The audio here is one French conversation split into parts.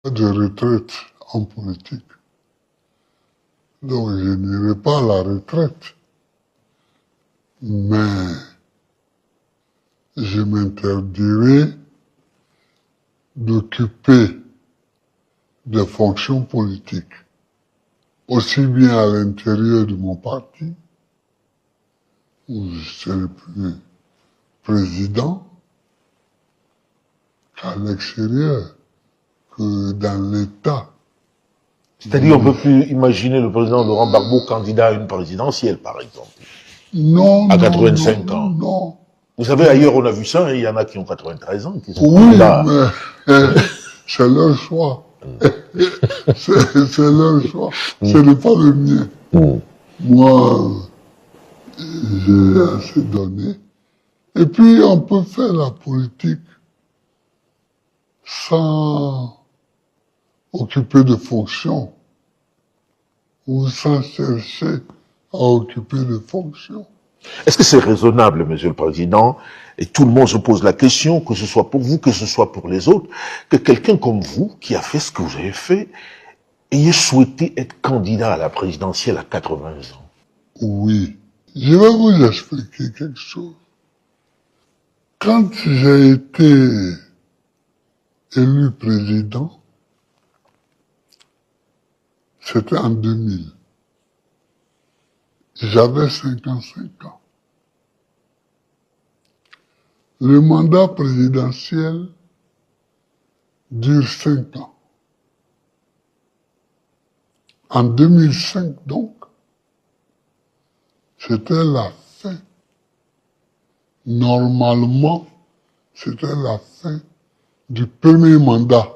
De retraite en politique. Donc je n'irai pas à la retraite. Mais je m'interdirai d'occuper des fonctions politiques, aussi bien à l'intérieur de mon parti, où je serai plus président, qu'à l'extérieur, que dans l'État. C'est-à-dire, on ne peut plus imaginer le président Laurent Gbagbo candidat à une présidentielle, par exemple. Non, à 85 ans. Non. Vous savez, ailleurs, on a vu ça, hein, il y en a qui ont 93 ans, qui sont candidats. Oui, mais c'est leur choix. C'est leur choix. Ce n'est pas le mien. Moi, j'ai assez donné. Et puis, on peut faire la politique sans occuper de fonctions ou sans chercher à occuper de fonctions. Est-ce que c'est raisonnable, Monsieur le Président, et tout le monde se pose la question, que ce soit pour vous, que ce soit pour les autres, que quelqu'un comme vous, qui a fait ce que vous avez fait, ayez souhaité être candidat à la présidentielle à 80 ans? Oui. Je vais vous expliquer quelque chose. Quand j'ai été élu président, c'était en 2000. J'avais 55 ans. Le mandat présidentiel dure 5 ans. En 2005, donc, c'était la fin. Normalement, c'était la fin du premier mandat,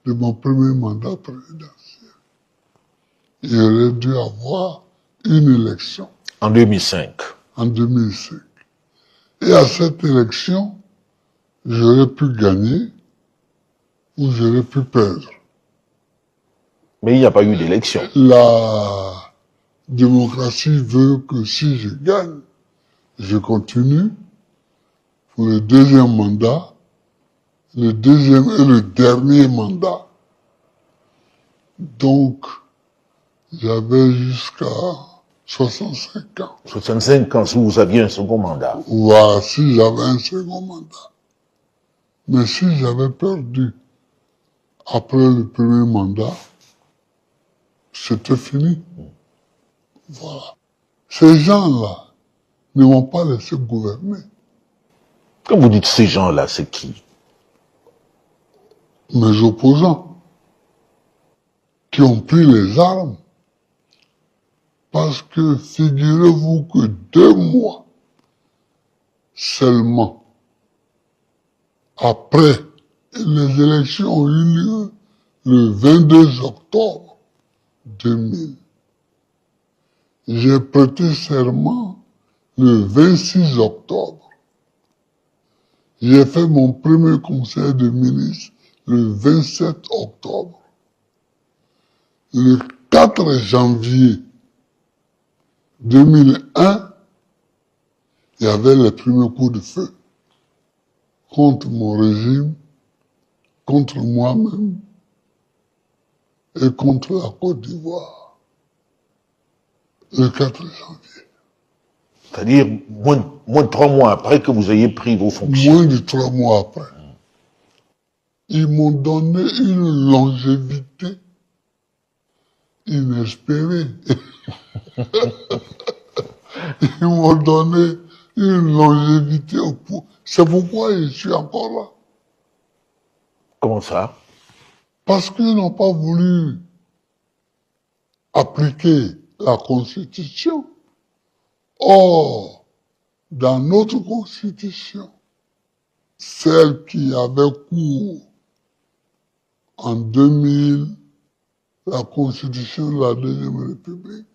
de mon premier mandat présidentiel. Il aurait dû avoir une élection. En 2005. En 2005. Et à cette élection, j'aurais pu gagner ou j'aurais pu perdre. Mais il n'y a pas eu d'élection. La démocratie veut que si je gagne, je continue pour le deuxième mandat, le deuxième et le dernier mandat. Donc, j'avais jusqu'à 65 ans. 65 ans, si vous aviez un second mandat. Voilà, si j'avais un second mandat. Mais si j'avais perdu après le premier mandat, c'était fini. Voilà. Ces gens-là ne m'ont pas laissé gouverner. Quand vous dites ces gens-là, c'est qui? Mes opposants, qui ont pris les armes. Parce que figurez-vous que 2 mois seulement après les élections ont eu lieu le 22 octobre 2000. J'ai prêté serment le 26 octobre. J'ai fait mon premier conseil de ministre le 27 octobre. Le 4 janvier 2001, il y avait les premiers coups de feu contre mon régime, contre moi-même et contre la Côte d'Ivoire. Le 4 janvier. C'est-à-dire moins de 3 mois après que vous ayez pris vos fonctions. Moins de 3 mois après. Ils m'ont donné une longévité inespérée. Ils m'ont donné une longévité au pouvoir. C'est pourquoi je suis encore là. Comment ça? Parce qu'ils n'ont pas voulu appliquer la Constitution. Or, dans notre Constitution, celle qui avait cours en 2000, la Constitution de la Deuxième République,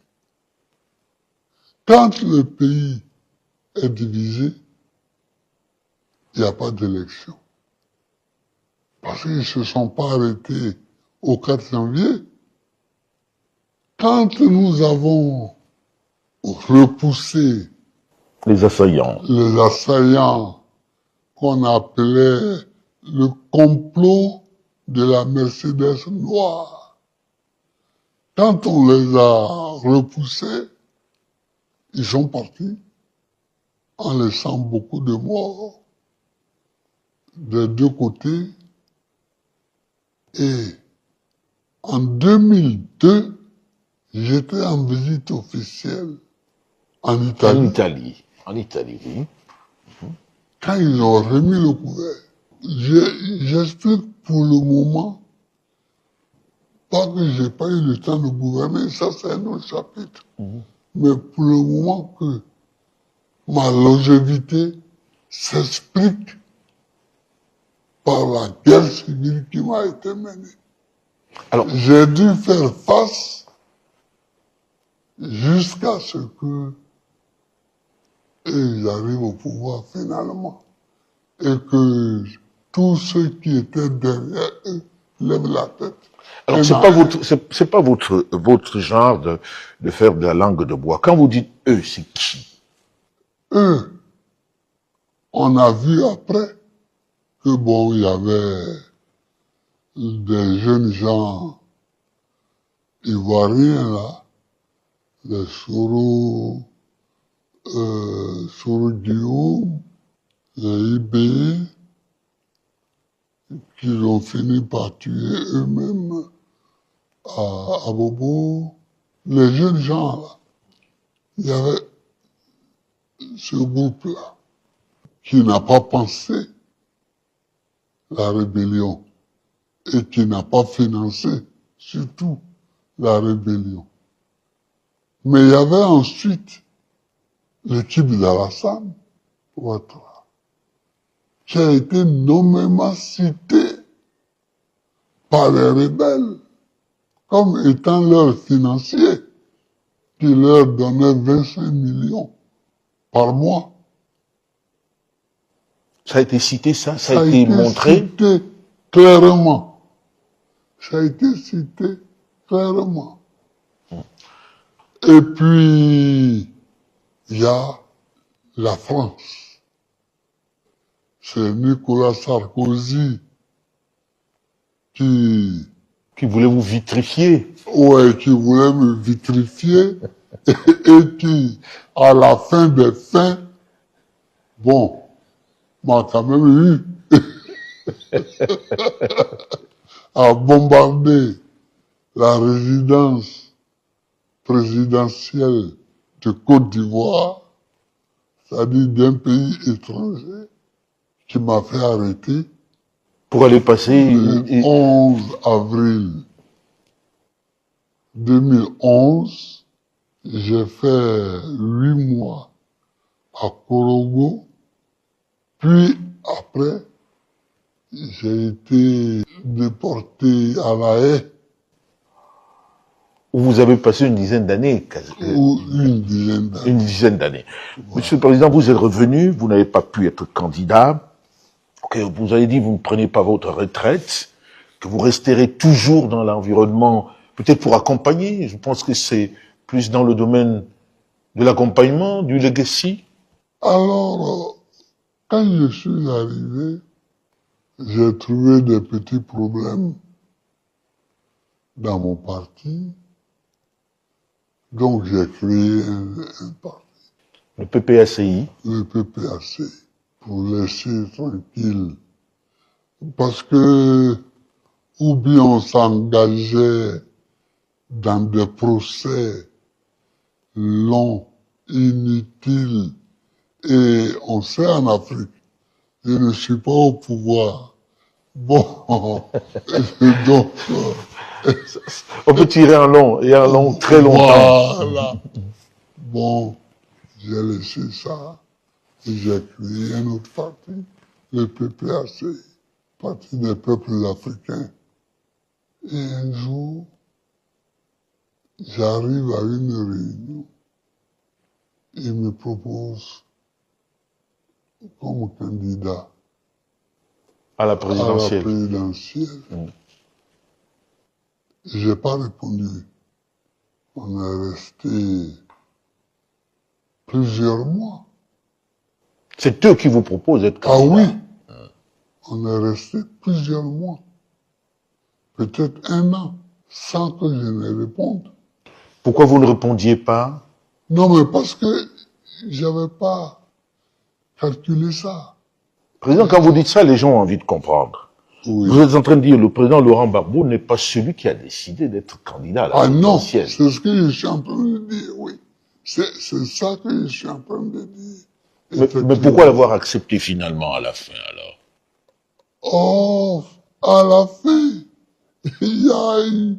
quand le pays est divisé, il n'y a pas d'élection. Parce qu'ils ne se sont pas arrêtés au 4 janvier. Quand nous avons repoussé les assaillants qu'on appelait le complot de la Mercedes noire. Quand on les a repoussés, ils sont partis en laissant beaucoup de morts des deux côtés. Et en 2002, j'étais en visite officielle en Italie. En Italie, oui. Quand ils ont remis le couvert, j'explique pour le moment, pas que j'ai pas eu le temps de gouverner, ça c'est un autre chapitre, mais pour le moment que ma longévité s'explique par la guerre civile qui m'a été menée. Alors, J'ai dû faire face jusqu'à ce que ils arrivent au pouvoir finalement et que tous ceux qui étaient derrière eux lèvent la tête. alors c'est pas votre genre de faire de la langue de bois. Quand vous dites eux, c'est qui? Eux, on a vu après que bon, il y avait des jeunes gens ivoiriens là, les Soro Guillaume, les IB, qui ont fini par tuer eux-mêmes à Bobo. Les jeunes gens là, il y avait ce groupe-là qui n'a pas pensé la rébellion et qui n'a pas financé surtout la rébellion. Mais il y avait ensuite l'équipe d'Alassane Ouattara, qui a été nommément cité par les rebelles comme étant leur financier, qui leur donnait 25 millions par mois. Ça a été cité, ça a été montré. Cité clairement. Ça a été cité clairement. Et puis, il y a la France. C'est Nicolas Sarkozy qui voulait vous vitrifier. Ouais, qui voulait me vitrifier et qui, à la fin des fins, bon, m'a quand même eu à bombarder la résidence présidentielle de Côte d'Ivoire, c'est-à-dire d'un pays étranger, qui m'a fait arrêter Pour aller passer... le 11 avril 2011, j'ai fait 8 mois à Korogo, puis après, j'ai été déporté à La Haye. Où vous avez passé une dizaine d'années. Ou une dizaine d'années. Une dizaine d'années. Voilà. Monsieur le Président, vous êtes revenu, vous n'avez pas pu être candidat. Okay, vous avez dit que vous ne prenez pas votre retraite, que vous resterez toujours dans l'environnement, peut-être pour accompagner. Je pense que c'est plus dans le domaine de l'accompagnement, du legacy. Alors, quand je suis arrivé, j'ai trouvé des petits problèmes dans mon parti. Donc j'ai créé un parti. Le PPACI. Le PPACI, pour laisser tranquille. Parce que, ou bien on s'engageait dans des procès longs, inutiles, et on sait en Afrique, je ne suis pas au pouvoir. Bon, donc... on peut tirer en long, et en long très longtemps. Voilà. Bon, j'ai laissé ça, et j'ai créé un autre parti, le PPAC, Parti des peuples africains. Et un jour, j'arrive à une réunion, il me propose comme candidat à la présidentielle. J'ai pas répondu. On est resté plusieurs mois. C'est eux qui vous proposent d'être candidat. Ah oui, on est resté plusieurs mois. peut-être 1 an, sans que je ne réponde. Pourquoi vous ne répondiez pas? Non, mais parce que j'avais pas calculé ça. Président, quand vous dites ça, les gens ont envie de comprendre. Oui. Vous êtes en train de dire que le président Laurent Gbagbo n'est pas celui qui a décidé d'être candidat à la Ah non, présidentielle. c'est ce que je suis en train de dire, oui. C'est ça que je suis en train de dire. Mais pourquoi l'avoir accepté finalement à la fin alors? Oh, à la fin, il y a eu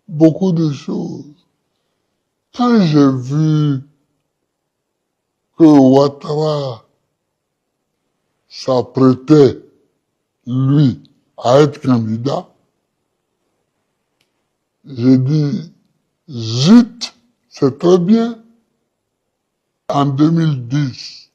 beaucoup de choses. Quand j'ai vu que Ouattara s'apprêtait, lui, à être candidat, j'ai dit, zut, c'est très bien. En 2010,